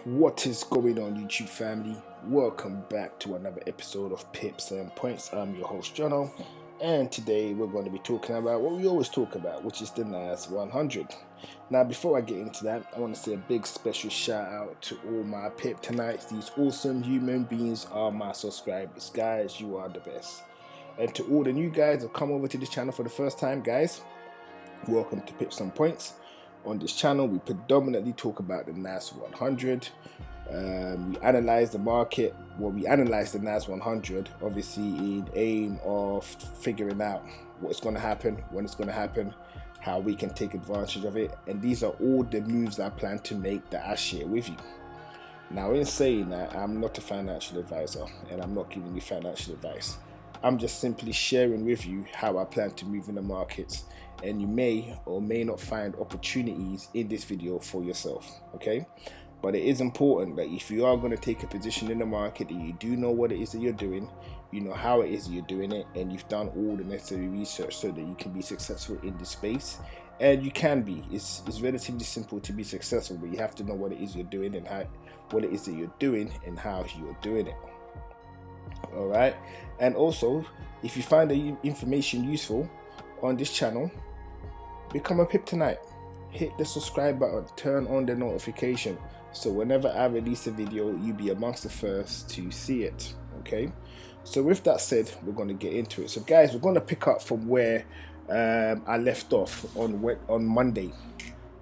What is going on, YouTube family? Welcome back to another episode of Pips and Points. I'm your host Jono, and today we're going to be talking about what we always talk about, which is the NAS100. Now, before I get into that, I want to say a big special shout out to all my Pip tonights. These awesome human beings are my subscribers, guys. You are the best. And to all the new guys that come over to this channel for the first time, guys, welcome to Pips and Points. On this channel, we predominantly talk about the NAS100. We analyze the market. Well, we analyze the NAS100, obviously in aim of figuring out what's going to happen, when it's going to happen, how we can take advantage of it. And these are all the moves I plan to make that I share with you. Now, in saying that, I'm not a financial advisor and I'm not giving you financial advice. I'm just simply sharing with you how I plan to move in the markets, and you may or may not find opportunities in this video for yourself, okay? But it is important that if you are going to take a position in the market, that you do know what it is that you're doing, you know how it is that you're doing it, and you've done all the necessary research so that you can be successful in this space. And you can be. It's relatively simple to be successful, but you have to know what it is you're doing and what it is that you're doing and how you're doing it. All right. And also, if you find the information useful on this channel, become a Pip tonight. Hit the subscribe button, turn on the notification, so whenever I release a video, you'll be amongst the first to see it. Okay. So with that said, we're going to get into it. So guys, we're going to pick up from where I left off on Monday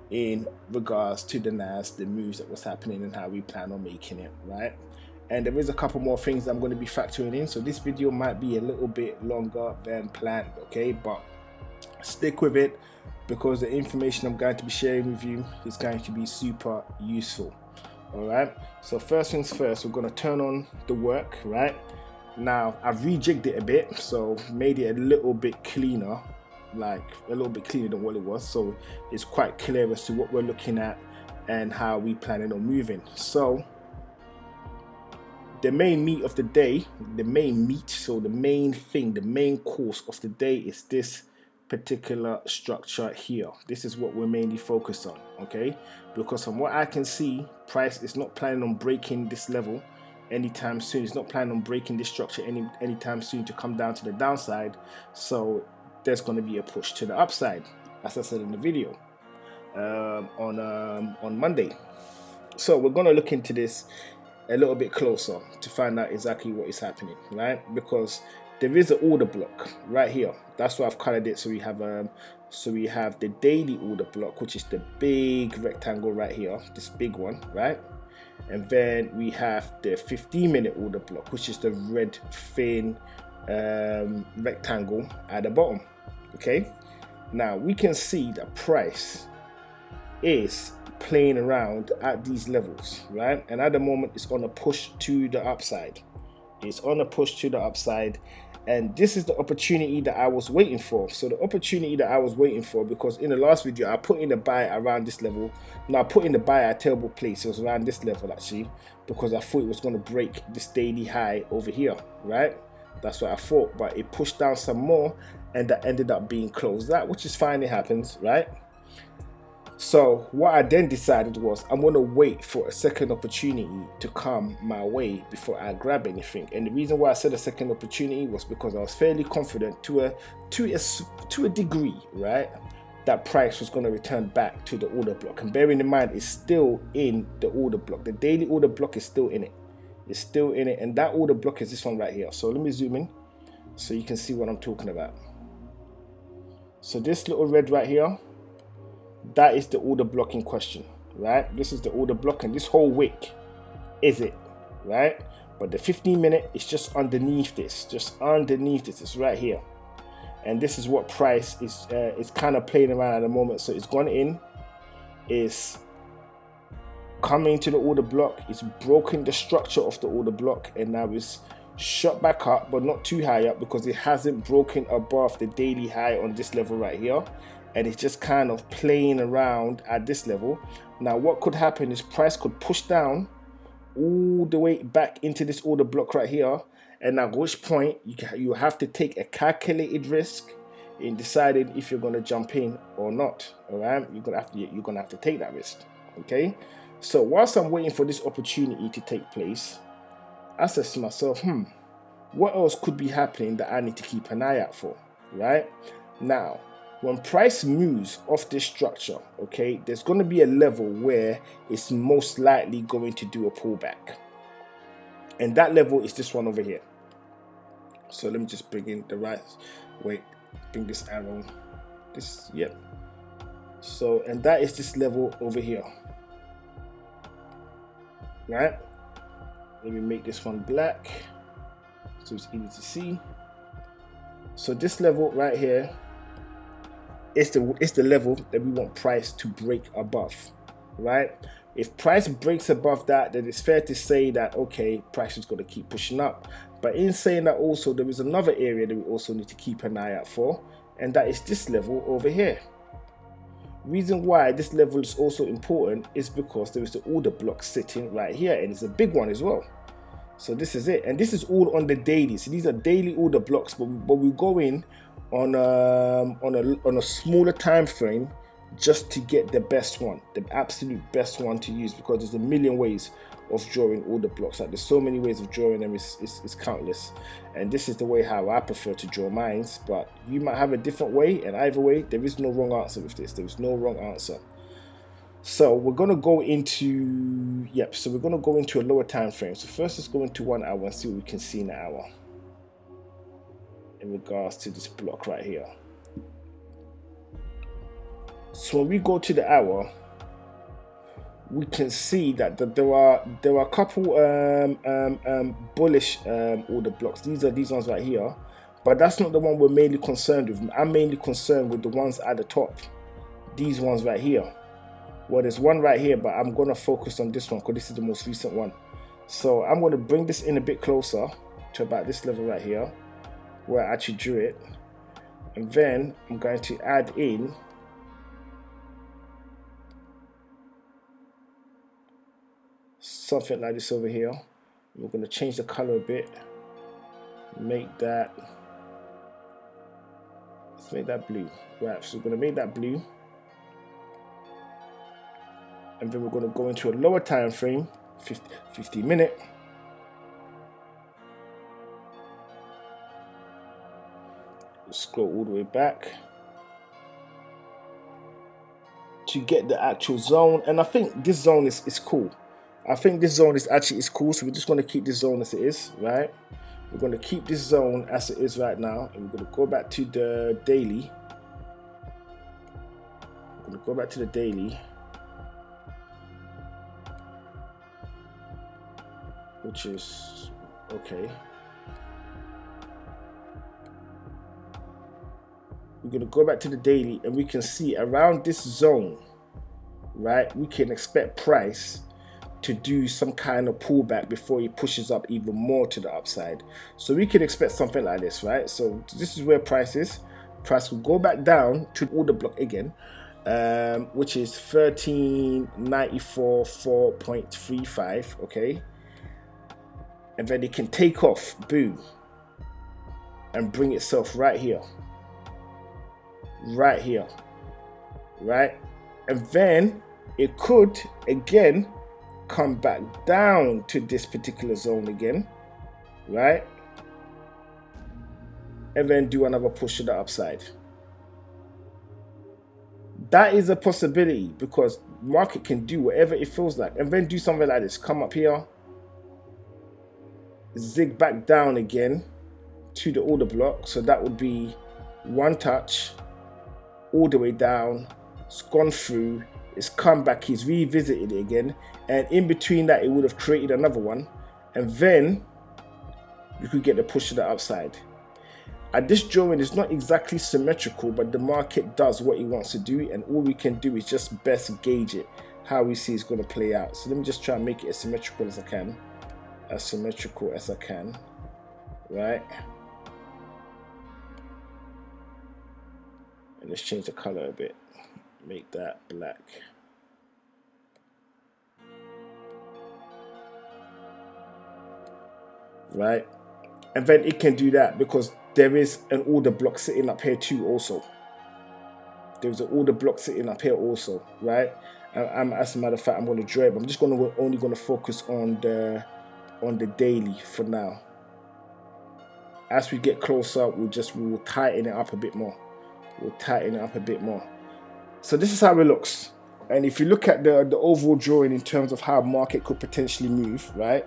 in regards to the NAS, the moves that was happening and how we plan on making it, right? And there is a couple more things I'm going to be factoring in, so this video might be a little bit longer than planned, okay? But stick with it, because the information I'm going to be sharing with you is going to be super useful. All right, so first things first, we're going to turn on the work. Right now, I've rejigged it a bit, so made it a little bit cleaner, like a little bit cleaner than what it was, so it's quite clear as to what we're looking at and how we planning on moving. So the main meat of the day, the main course of the day is this particular structure here. This is what we're mainly focused on, okay? Because from what I can see, price is not planning on breaking this level anytime soon. It's not planning on breaking this structure anytime soon to come down to the downside. So there's going to be a push to the upside, as I said in the video on Monday. So we're going to look into this a little bit closer to find out exactly what is happening, right? Because there is an order block right here. That's why I've colored it. So we have the daily order block, which is the big rectangle right here, this big one, right? And then we have the 15-minute order block, which is the red thin rectangle at the bottom. Okay, now we can see that price is playing around at these levels, right? And at the moment it's on a push to the upside. It's on a push to the upside, and this is the opportunity that I was waiting for. So the opportunity that I was waiting for, because in the last video I put in the buy around this level. Now I put in the buy at a terrible place. It was around this level actually, because I thought it was going to break this daily high over here, right? That's what I thought, but it pushed down some more and that ended up being closed out, which is fine, it happens, right? So what I then decided was I'm going to wait for a second opportunity to come my way before I grab anything. And the reason why I said a second opportunity was because I was fairly confident to a degree, right, that price was going to return back to the order block. And bearing in mind, it's still in the order block. The daily order block is still in it. It's still in it. And that order block is this one right here. So let me zoom in so you can see what I'm talking about. So this little red right here, that is the order block in question, right? This is the order block, and this whole wick is it, right? But the 15-minute is just underneath this, it's right here. And this is what price is kind of playing around at the moment. So it's gone in, is coming to the order block, it's broken the structure of the order block, and now it's shot back up, but not too high up, because it hasn't broken above the daily high on this level right here. And it's just kind of playing around at this level. Now what could happen is price could push down all the way back into this order block right here, and at which point you have to take a calculated risk in deciding if you're going to jump in or not. All right, you're gonna have to take that risk. Okay, So whilst I'm waiting for this opportunity to take place, I said to myself, what else could be happening that I need to keep an eye out for, right? Now, when price moves off this structure, okay, there's going to be a level where it's most likely going to do a pullback. And that level is this one over here. So let me just bring in the right, bring this arrow, yep. So, and that is this level over here, right? Let me make this one black so it's easy to see. So this level right here is the level that we want price to break above, right? If price breaks above that, then it's fair to say that, okay, price is going to keep pushing up. But in saying that, also there is another area that we also need to keep an eye out for, and that is this level over here. Reason why this level is also important is because there is the order block sitting right here, and it's a big one as well. So this is it, and this is all on the daily. So these are daily order blocks, but we go in on a smaller time frame just to get the best one, the absolute best one to use, because there's a million ways of drawing order blocks. Like, there's so many ways of drawing them, it's countless. And this is the way how I prefer to draw mines, but you might have a different way, and either way, there is no wrong answer with this. There is no wrong answer. So we're going to go into, so we're going to go into a lower time frame. So first let's go into 1 hour and see what we can see in an hour in regards to this block right here. So when we go to the hour, we can see that there are a couple bullish order blocks. These are these ones right here, but that's not the one we're mainly concerned with. I'm mainly concerned with the ones at the top, these ones right here. Well, there's one right here, but I'm going to focus on this one because this is the most recent one. So I'm going to bring this in a bit closer to about this level right here, where I actually drew it. And then I'm going to add in something like this over here. We're going to change the color a bit. Let's make that blue. Right, so we're going to make that blue. And then we're going to go into a lower time frame, 50 minute. Scroll all the way back to get the actual zone. And I think this zone is cool. I think this zone is cool. So we're just going to keep this zone as it is, right? We're going to keep this zone as it is right now. And we're going to go back to the daily. We're going to go back to the daily, which is okay. We're going to go back to the daily, and we can see around this zone, right, we can expect price to do some kind of pullback before he pushes up even more to the upside. So we can expect something like this, right? So this is where price is. Price will go back down to the order block again, which is 1394.4.35, okay? And then it can take off, boom, and bring itself right here, right? And then it could again come back down to this particular zone again, right? And then do another push to the upside. That is a possibility, because market can do whatever it feels like, and then do something like this, come up here, zig back down again to the order block. So that would be one touch all the way down. It's gone through, it's come back, he's revisited it again, and in between that it would have created another one, and then you could get the push to the upside. This drawing is not exactly symmetrical, but the market does what it wants to do, and all we can do is just best gauge it, how we see it's going to play out. So let me just try and make it as symmetrical as I can. As symmetrical as I can, right? And let's change the color a bit, make that black. Right? And then it can do that because there is an order block sitting up here too also. There's an order block sitting up here also, right? As a matter of fact, I'm going to draw it, but I'm just only going to focus on the daily for now. As we get closer, we will tighten it up a bit more. We'll tighten it up a bit more. So this is how it looks. And if you look at the overall drawing in terms of how market could potentially move, right?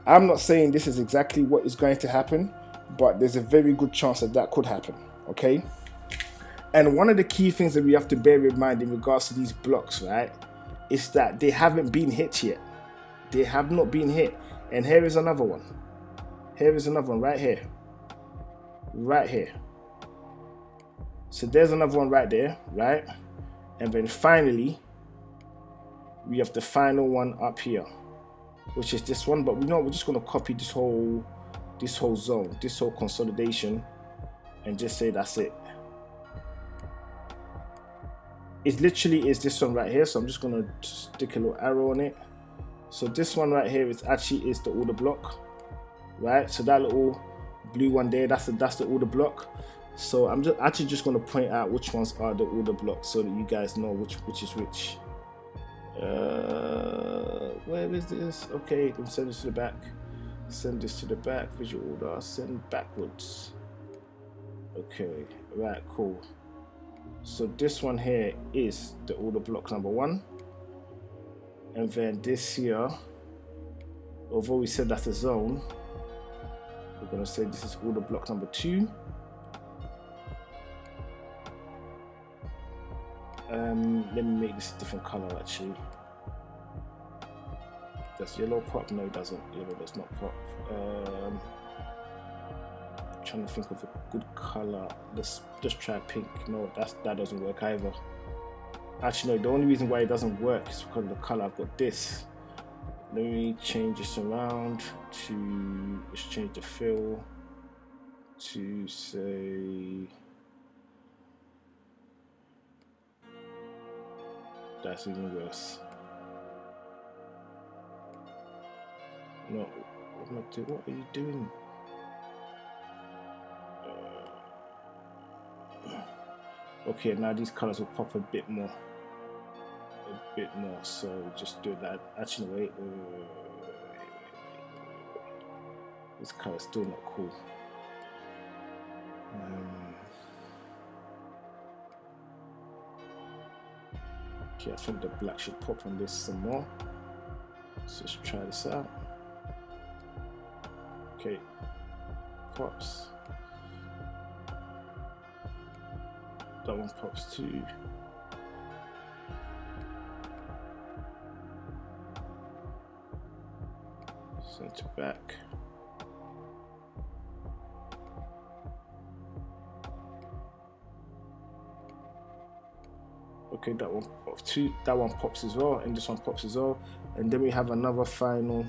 I'm not saying this is exactly what is going to happen, but there's a very good chance that could happen, okay? And one of the key things that we have to bear in mind in regards to these blocks, right, is that they haven't been hit yet. They have not been hit. And here is another one. Here is another one right here. Right here. So there's another one right there, right? And then finally, we have the final one up here, which is this one. But we're just going to copy this whole zone, this whole consolidation, and just say that's it. It literally is this one right here. So I'm just going to stick a little arrow on it. So this one right here is the order block, right? So that little blue one there, that's the order block. So I'm just going to point out which ones are the order blocks so that you guys know which is which. Where is this? Okay, I'm send this to the back. Send this to the back. Visual order. Send backwards. Okay, right, cool. So this one here is the order block number 1. And then this here, although we said that's a zone, we're going to say this is order block number 2. Let me make this a different color actually. Does yellow pop? No, it doesn't. Yellow does not pop. Trying to think of a good color. Let's just try pink. No, that doesn't work either. Actually, no, the only reason why it doesn't work is because of the color. I've got this. Let me change this around to, let's change the fill to say, that's even worse. No, what are you doing? Okay, now these colors will pop a bit more. So just do that. Actually, wait. This color is still not cool. Okay, I think the black should pop on this some more. Let's just try this out. Okay, pops. That one pops too. Center back. Okay, that one pops too. That one pops as well, and this one pops as well. And then we have another final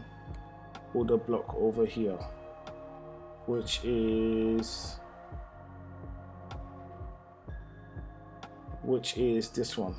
order block over here, which is this one.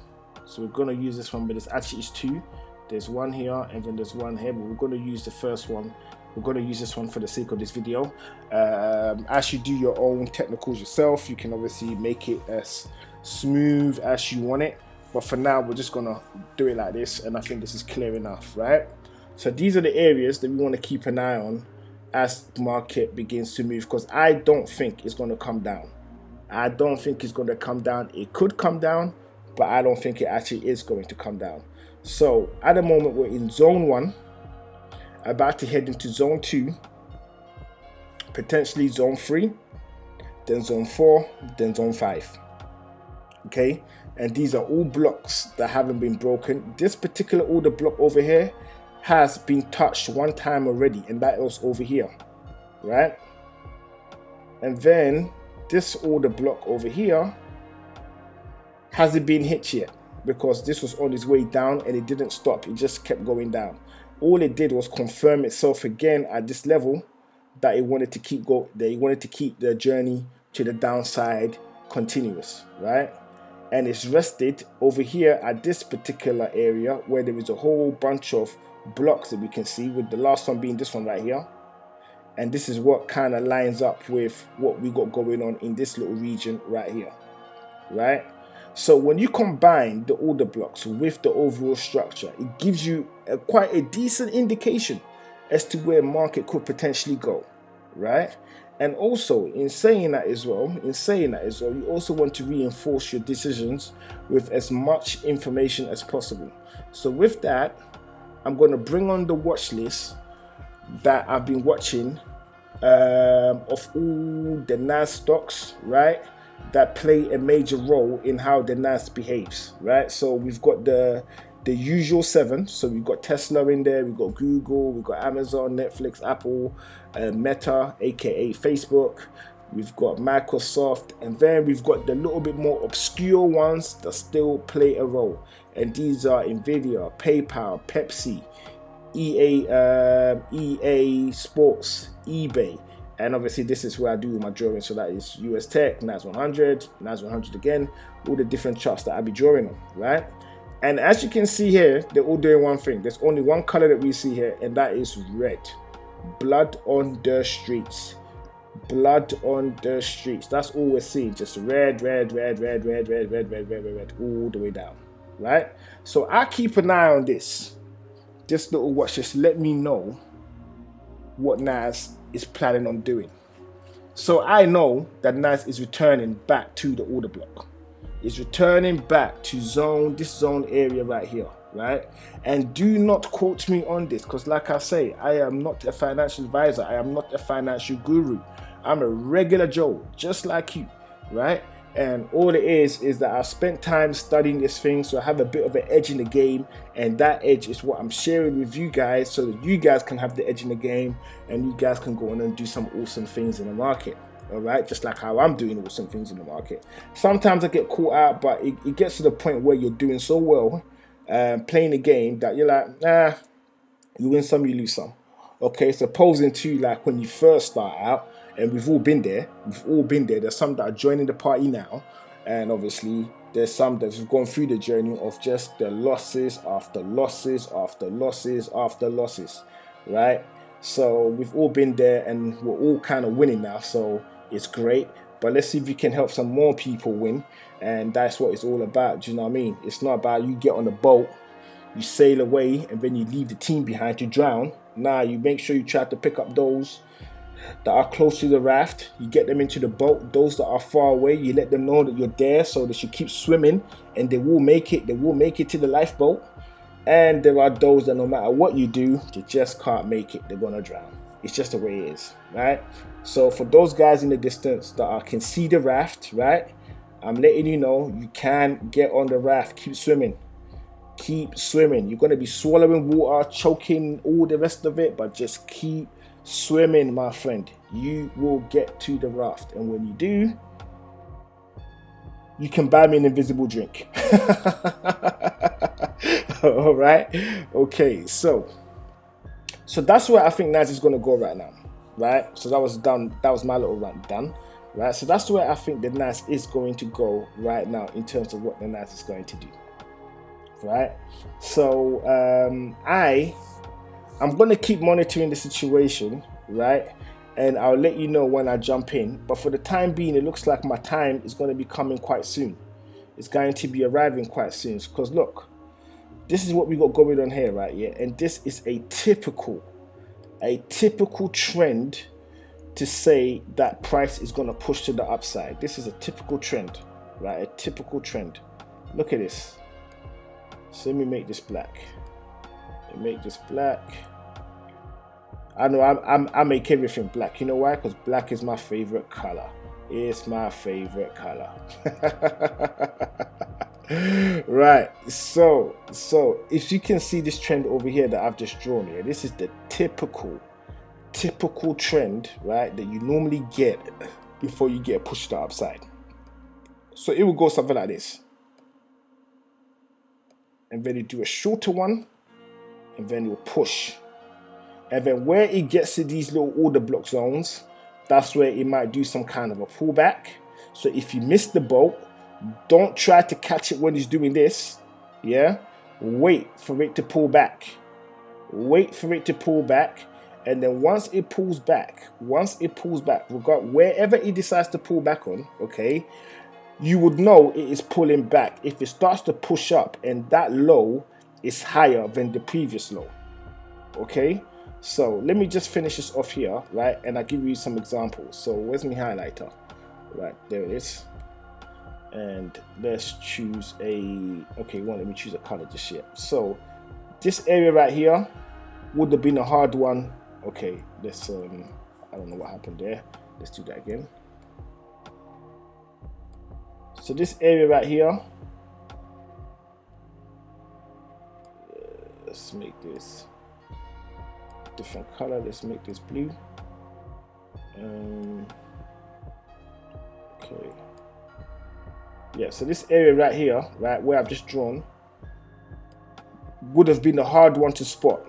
So we're gonna use this one, but it's 2. There's one here and then there's one here, but we're gonna use the first one. We're gonna use this one for the sake of this video. As you do your own technicals yourself, you can obviously make it as smooth as you want it. But for now, we're just gonna do it like this, and I think this is clear enough, right? So these are the areas that we want to keep an eye on as the market begins to move, because I don't think it's gonna come down. I don't think it's going to come down. It could come down, but I don't think it actually is going to come down. So at the moment, we're in zone 1, about to head into zone 2, potentially zone 3, then zone 4, then zone 5. Okay, and these are all blocks that haven't been broken. This particular order block over here has been touched one time already, and that was over here, right? And then this order block over here hasn't been hit yet, because this was on its way down and it didn't stop. It just kept going down. All it did was confirm itself again at this level that it wanted to keep the journey to the downside continuous, right? And it's rested over here at this particular area where there is a whole bunch of blocks that we can see, with the last one being this one right here. And this is what kind of lines up with what we got going on in this little region right here, right? So when you combine the order blocks with the overall structure, it gives you quite a decent indication as to where market could potentially go, right? And also, in saying that as well, you also want to reinforce your decisions with as much information as possible. So with that, I'm going to bring on the watch list that I've been watching of all the NAS stocks, right, that play a major role in how the NAS behaves, right? So we've got the usual 7. So we've got Tesla in there, we've got Google, we've got Amazon, Netflix, Apple, Meta, aka Facebook. We've got Microsoft, and then we've got the little bit more obscure ones that still play a role. And these are Nvidia, PayPal, Pepsi, EA Sports, eBay, and obviously this is where I do my drawing. So that is US Tech, NAS100, NAS100 again, all the different charts that I'll be drawing on, right? And as you can see here, they're all doing one thing. There's only one color that we see here, and that is red. Blood on the streets. Blood on the streets. That's all we're seeing. Just red, red, red, red, red, red, red, red, red, red, red, all the way down, right? So I keep an eye on this. This little watch just let me know what NAS is planning on doing. So I know that NAS is returning back to the order block. It's returning back to this zone area right here, right? And do not quote me on this, because like I say, I am not a financial advisor. I am not a financial guru. I'm a regular Joe, just like you, right? And all it is that I've spent time studying this thing, so I have a bit of an edge in the game, and that edge is what I'm sharing with you guys, so that you guys can have the edge in the game, and you guys can go on and do some awesome things in the market. All right, just like how I'm doing awesome things in the market. Sometimes I get caught out, but it gets to the point where you're doing so well playing the game that you're like, nah, you win some, you lose some. Okay, it's opposing to like when you first start out, and we've all been there. There's some that are joining the party now, and obviously there's some that have gone through the journey of just the losses after losses after losses after losses, right? So we've all been there, and we're all kind of winning now, so it's great. But let's see if we can help some more people win, and that's what it's all about. Do you know what I mean? It's not about you get on a boat, you sail away, and then you leave the team behind to drown. Nah, you make sure you try to pick up those that are close to the raft, you get them into the boat. Those that are far away, you let them know that you're there, so they should keep swimming, and they will make it to the lifeboat. And there are those that no matter what you do, they just can't make it, they're gonna drown. It's just the way it is, right? So for those guys in the distance that can see the raft, right, I'm letting you know you can get on the raft. Keep swimming. You're gonna be swallowing water, choking, all the rest of it, but just keep swimming, my friend. You will get to the raft, and when you do, you can buy me an invisible drink. All right, okay, so that's where I think NAS is going to go right now, right? So that was done. That was my little rant done, right? So that's where I think the NAS is going to go right now in terms of what the NAS is going to do, right? So I'm going to keep monitoring the situation, right? And I'll let you know when I jump in. But for the time being, it looks like my time is going to be coming quite soon. It's going to be arriving quite soon. Because look, this is what we got going on here, right? Yeah, and this is a typical trend to say that price is going to push to the upside. This is a typical trend, right? A typical trend. Look at this. So let me make this black. I know I make everything black. You know why? Because black is my favorite color. It's my favorite color. Right. So if you can see this trend over here that I've just drawn here, this is the typical trend, right, that you normally get before you get pushed to the upside. So it will go something like this, and then you do a shorter one, and then you'll push. And then where it gets to these little order block zones, that's where it might do some kind of a pullback. So if you miss the boat, don't try to catch it when it's doing this. Yeah, wait for it to pull back. And then once it pulls back, wherever it decides to pull back on, okay, you would know it is pulling back if it starts to push up and that low is higher than the previous low. Okay, so let me just finish this off here, right? And I'll give you some examples. So where's my highlighter? Right, there it is. And let's choose a, okay, well, let me choose a color just yet. So this area right here would have been a hard one. Okay, let's, I don't know what happened there. Let's do that again. So this area right here, let's make this different color. Let's make this blue. Okay. Yeah, so this area right here, right, where I've just drawn, would have been a hard one to spot.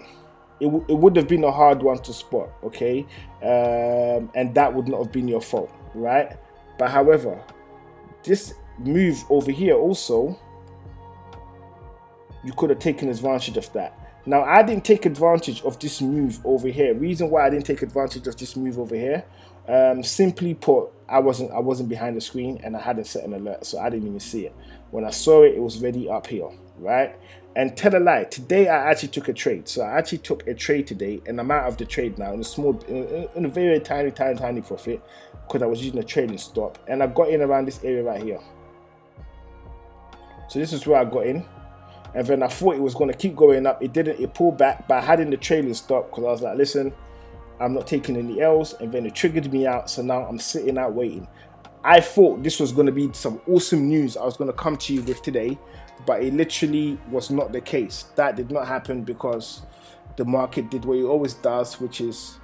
It would have been a hard one to spot, okay? And that would not have been your fault, right? But however, this move over here also, you could have taken advantage of that. Now, I didn't take advantage of this move over here. Reason why I didn't take advantage of this move over here, simply put, I wasn't behind the screen and I hadn't set an alert, so I didn't even see it. When I saw it, it was already up here, right? And tell a lie, today I actually took a trade. So I actually took a trade today, and I'm out of the trade now in a small, in a very tiny profit, because I was using a trading stop, and I got in around this area right here. So this is where I got in. And then I thought it was going to keep going up. It didn't. It pulled back, but I had in the trailing stop because I was like, listen, I'm not taking any L's. And then it triggered me out. So now I'm sitting out waiting. I thought this was going to be some awesome news I was going to come to you with today, but it literally was not the case. That did not happen because the market did what it always does, which is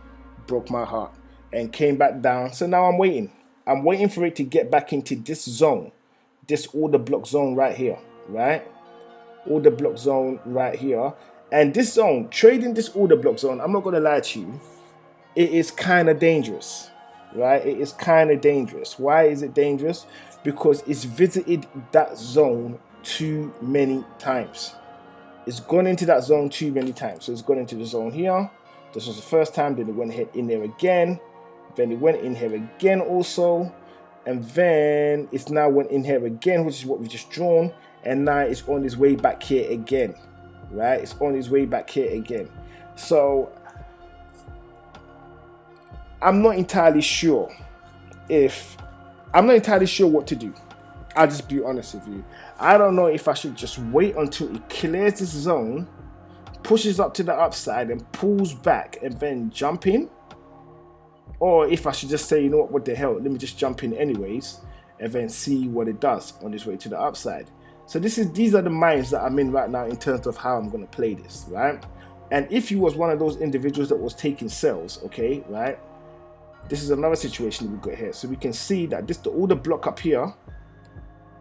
broke my heart and came back down. So now I'm waiting. I'm waiting for it to get back into this zone, this order block zone right here, right? Order block zone right here, and this zone, trading this order block zone, I'm not going to lie to you, it is kind of dangerous, right? It is kind of dangerous. Why is it dangerous? Because it's visited that zone too many times. It's gone into that zone too many times. So it's gone into the zone here. This was the first time. Then it went in there again. Then it went in here again also, and then it's now went in here again, which is what we just drawn. And now it's on its way back here again, right? It's on its way back here again. So I'm not entirely sure what to do. I'll just be honest with you. I don't know if I should just wait until it clears this zone, pushes up to the upside and pulls back and then jump in. Or if I should just say, you know what the hell, let me just jump in anyways and then see what it does on its way to the upside. So these are the minds that I'm in right now in terms of how I'm going to play this, right? And if you was one of those individuals that was taking sells, okay, right? This is another situation we got here. So we can see that this the order block up here,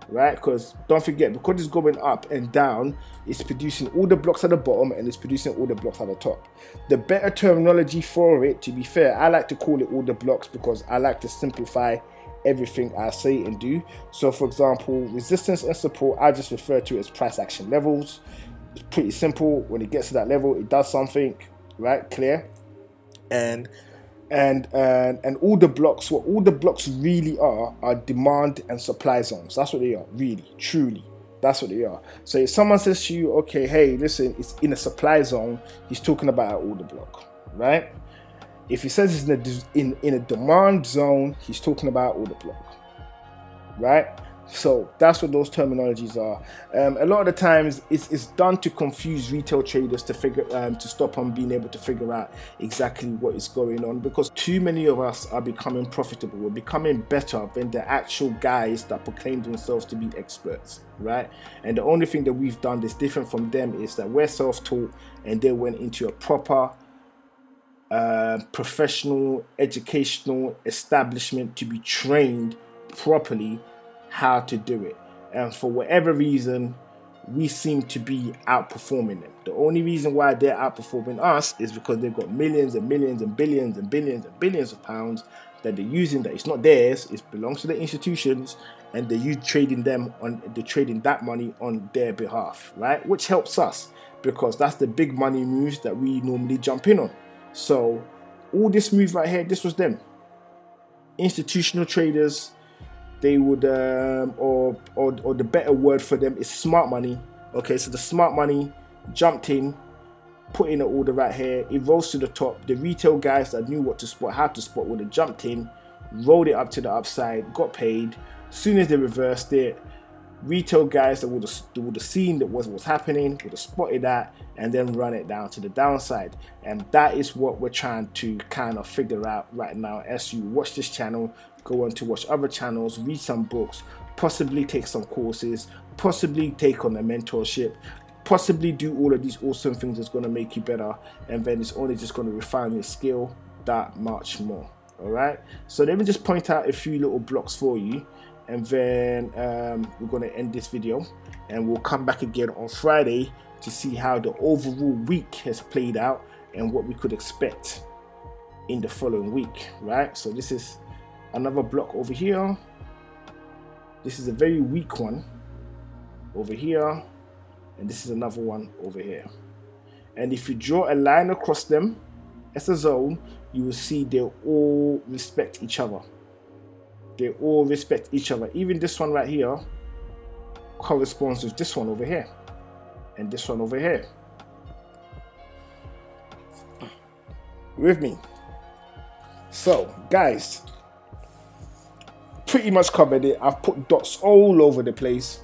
right? Because don't forget, because it's going up and down, it's producing order blocks at the bottom and it's producing order blocks at the top. The better terminology for it, to be fair, I like to call it order blocks because I like to simplify everything I say and do. So for example, resistance and support, I just refer to as price action levels. It's pretty simple. When it gets to that level, it does something, right? Clear. And order blocks, what order blocks really are demand and supply zones. That's what they are, really, truly. That's what they are. So if someone says to you, okay, hey, listen, it's in a supply zone, he's talking about an order block, right? If he says it's in a demand zone, he's talking about order block, right? So that's what those terminologies are. A lot of the times it's done to confuse retail traders to stop them being able to figure out exactly what is going on, because too many of us are becoming profitable. We're becoming better than the actual guys that proclaim themselves to be experts, right? And the only thing that we've done that's different from them is that we're self-taught and they went into a proper professional educational establishment to be trained properly how to do it. And for whatever reason, we seem to be outperforming them. The only reason why they're outperforming us is because they've got millions and millions and billions and billions and billions of pounds that they're using, that it's not theirs, it belongs to the institutions, and they're trading that money on their behalf, right? Which helps us because that's the big money moves that we normally jump in on. So all this move right here, this was them. Institutional traders they would or the better word for them is smart money. Okay, so the smart money jumped in, put in an order right here. It rose to the top. The retail guys that knew what to spot, how to spot, would have jumped in, rolled it up to the upside, got paid. As soon as they reversed it, retail guys that would have seen that what's happening, would have spotted that, and then run it down to the downside. And that is what we're trying to kind of figure out right now. As you watch this channel, go on to watch other channels, read some books, possibly take some courses, possibly take on a mentorship, possibly do all of these awesome things that's going to make you better, and then it's only just going to refine your skill that much more. All right, so let me just point out a few little blocks for you, and then we're going to end this video, and we'll come back again on Friday to see how the overall week has played out and what we could expect in the following week. Right, so this is another block over here. This is a very weak one over here, and this is another one over here. And if you draw a line across them as a zone, you will see they all respect each other. They all respect each other. Even this one right here corresponds with this one over here, and this one over here. With me? So guys, pretty much covered it. I've put dots all over the place,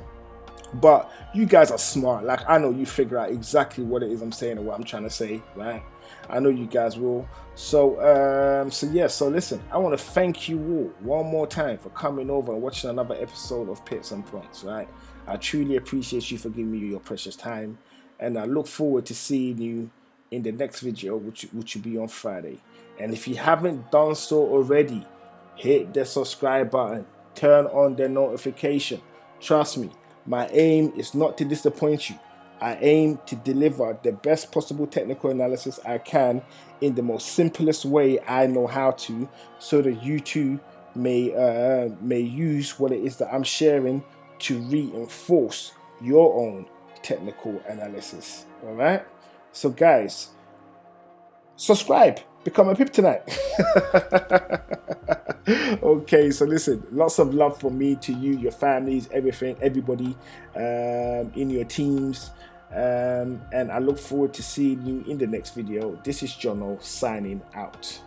but you guys are smart. Like, I know you figure out exactly what it is I'm saying and what I'm trying to say, right? I know you guys will. So so listen, I want to thank you all one more time for coming over and watching another episode of Pips and Points, right? I truly appreciate you for giving me your precious time, and I look forward to seeing you in the next video, which will be on Friday. And if you haven't done so already, hit the subscribe button, turn on the notification. Trust me, my aim is not to disappoint you. I aim to deliver the best possible technical analysis I can in the most simplest way I know how to, so that you too may use what it is that I'm sharing to reinforce your own technical analysis. All right, so guys, subscribe, become a pip tonight. Okay, so listen, lots of love from me to you, your families, everybody in your teams, and I look forward to seeing you in the next video. This is Jono signing out.